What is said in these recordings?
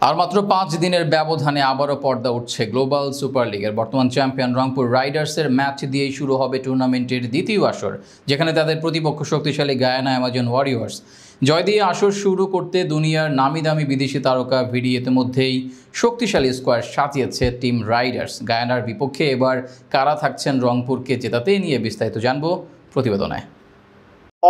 আর মাত্র 5 দিনের ব্যবধানে আবারও পর্দা উঠছে গ্লোবাল সুপার লিগের। বর্তমান চ্যাম্পিয়ন রংপুর রাইডার্সের ম্যাচ দিয়েই শুরু হবে টুর্নামেন্টের দ্বিতীয় আসর, যেখানে তাদের প্রতিপক্ষ শক্তিশালী গায়ানা অ্যামাজন ওয়ারিয়র্স। জয় দিয়ে আসর শুরু করতে দুনিয়ার নামি দামি বিদেশি তারকা ভিডি ইতিমধ্যেই শক্তিশালী স্কোয়াড সাজিয়েছে টিম রাইডার্স। গায়ানার বিপক্ষে এবার কারা থাকছেন রংপুরকে জেতাতে নিয়ে বিস্তারিত জানবো প্রতিবেদনে।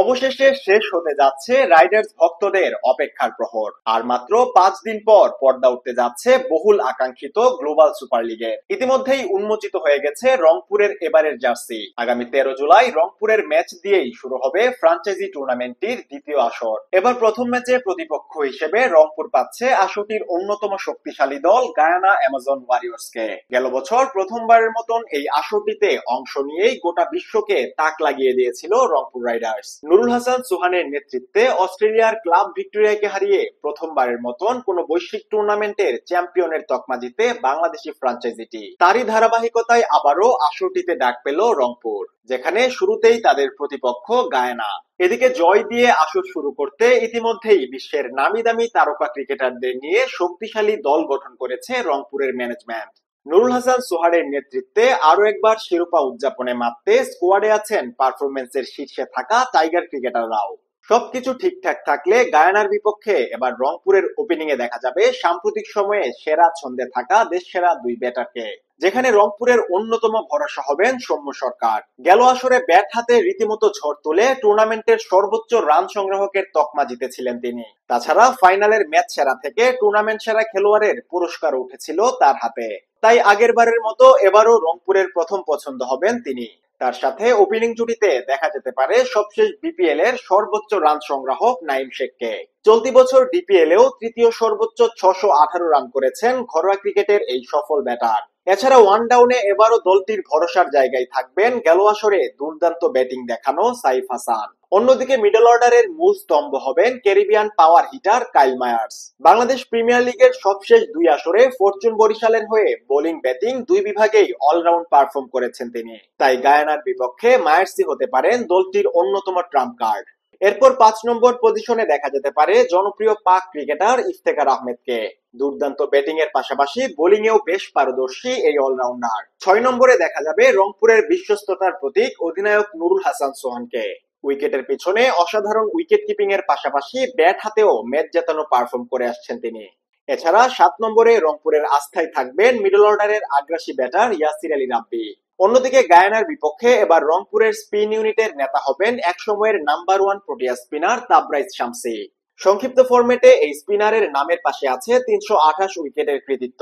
অবশেষে শেষ হতে যাচ্ছে রাইডার্স ভক্তদের অপেক্ষার প্রহর। আর মাত্র 5 দিন পর পর্দা উঠতে যাচ্ছে বহুল আকাঙ্ক্ষিত গ্লোবাল সুপার লিগের। ইতিমধ্যেই উন্মোচিত হয়ে গেছে রংপুরের এবারের জার্সি। আগামী 13 জুলাই রংপুরের ম্যাচ দিয়েই শুরু হবে ফ্রাঞ্চাইজি টুর্নামেন্টটির দ্বিতীয় আসর। এবার প্রথম ম্যাচে প্রতিপক্ষ হিসেবে রংপুর পাচ্ছে আসরটির অন্যতম শক্তিশালী দল গায়ানা অ্যামাজন ওয়ারিয়র্সকে। গেল বছর প্রথমবারের মতন এই আসরটিতে অংশ নিয়েই গোটা বিশ্বকে তাক লাগিয়ে দিয়েছিল রংপুর রাইডার্স। নুরুল হাসান সুহানের নেতৃত্বে অস্ট্রেলিয়ার ক্লাব ভিক্টোরিয়াকে হারিয়ে প্রথমবারের মতন কোন বৈশ্বিক টুর্নামেন্টের চ্যাম্পিয়নের তকমা জিতে বাংলাদেশি ফ্রাঞ্চাইজিটি। তারই ধারাবাহিকতায় আবারও আসরটিতে ডাক পেল রংপুর, যেখানে শুরুতেই তাদের প্রতিপক্ষ গায়ানা। এদিকে জয় দিয়ে আসর শুরু করতে ইতিমধ্যেই বিশ্বের নামি দামি তারকা ক্রিকেটারদের নিয়ে শক্তিশালী দল গঠন করেছে রংপুরের ম্যানেজমেন্ট। নুরুল হাসান সোহানের নেতৃত্বে আরো একবার শিরোপা উদযাপনে মাত্তে স্কোয়াডে আছেন পারফরমেন্সের শীর্ষে থাকা টাইগার ক্রিকেটাররাও। সবকিছু ঠিকঠাক থাকলে গায়ানার বিপক্ষে এবার রংপুরের ওপেনিং এ দেখা যাবে সাম্প্রতিক সময়ে সেরা ছন্দে থাকা দেশসেরা দুই ব্যাটারকে, যেখানে রংপুরের অন্যতম ভরসা হবেন সৌম্য সরকার। গেল আসরে ব্যাট হাতে রীতিমতো ঝড় তুলে টুর্নামেন্টের সর্বোচ্চ রান সংগ্রাহকের তকমা জিতেছিলেন তিনি। তাছাড়া ফাইনালের ম্যাচ সেরা থেকে টুর্নামেন্ট সেরা খেলোয়াড়ের পুরস্কার উঠেছিল তার হাতে। তাই আগের বারের মতো এবারও রংপুরের প্রথম পছন্দ হবেন তিনি। তার সাথে ওপেনিং জুটিতে দেখা যেতে পারে সবশেষ বিপিএল এর সর্বোচ্চ রান সংগ্রাহক নাইম শেখকে। চলতি বছর ডিপিএল এও তৃতীয় সর্বোচ্চ 618 রান করেছেন ঘরোয়া ক্রিকেটের এই সফল ব্যাটার। এছাড়া ওয়ান ডাউনে এবারও দলটির ভরসার জায়গায় থাকবেন গেল আসরে দুর্দান্ত ব্যাটিং দেখানো সাইফ হাসান। অন্যদিকে মিডল অর্ডারের মূল স্তম্ভ হবেন Caribbean power hitter Kyle Mayers. Bangladesh premier লিগের সবশেষ দুই আসরে ফরচুন বরিশালের হয়ে বোলিং ব্যাটিং দুই বিভাগেই অলরাউন্ড পারফর্ম করেছেন তিনি। তাই গায়ানার বিপক্ষে মায়ার্সই হতে পারেন দলটির অন্যতম ট্রাম্প কার্ড। এরপর 5 নম্বর পজিশনে দেখা যেতে পারে জনপ্রিয় পাক ক্রিকেটার ইফতেখার আহমেদকে। দুর্দান্ত ব্যাটিং এর পাশাপাশি বোলিং এও বেশ পারদর্শী এই অলরাউন্ডার। 6 নম্বরে দেখা যাবে রংপুরের বিশ্বস্ততার প্রতীক অধিনায়ক নুরুল হাসান সোহানকে। উইকেটের পিছনে অসাধারণ উইকেট কিপিং এর পাশাপাশি ব্যাট হাতেও ম্যাচ জেতানো পারফর্ম করে আসছেন তিনি। এছাড়া 7 নম্বরে রংপুরের আস্থায় থাকবেন মিডল অর্ডারের আগ্রাসী ব্যাটার ইয়াসির আলী রাব্বি। অন্যদিকে গায়ানার বিপক্ষে এবার রংপুরের স্পিন ইউনিটের নেতা হবেন একসময়ের নাম্বার 1 প্রোটিয়া স্পিনার তাবরাইজ শামসী। সংক্ষিপ্ত ফরম্যাটে এই স্পিনারের নামের পাশে আছে 328 উইকেটের কৃতিত্ব।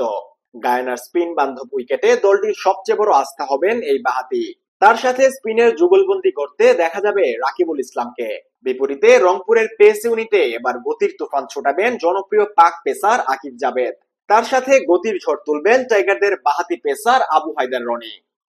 গায়ানার স্পিন বান্ধব উইকেটে দলটির সবচেয়ে বড় আস্থা হবেন এই বাহাতি। তার সাথে স্পিনের যুগলবন্দি করতে দেখা যাবে রাকিবুল ইসলামকে। বিপরীতে রংপুরের পেস ইউনিটে এবার গতির তুফান ছোটাবেন জনপ্রিয় পাক পেসার আকিব জাভেদ। তার সাথে গতির ঝড় তুলবেন টাইগারদের বাহাতি পেসার আবু হায়দার রনি।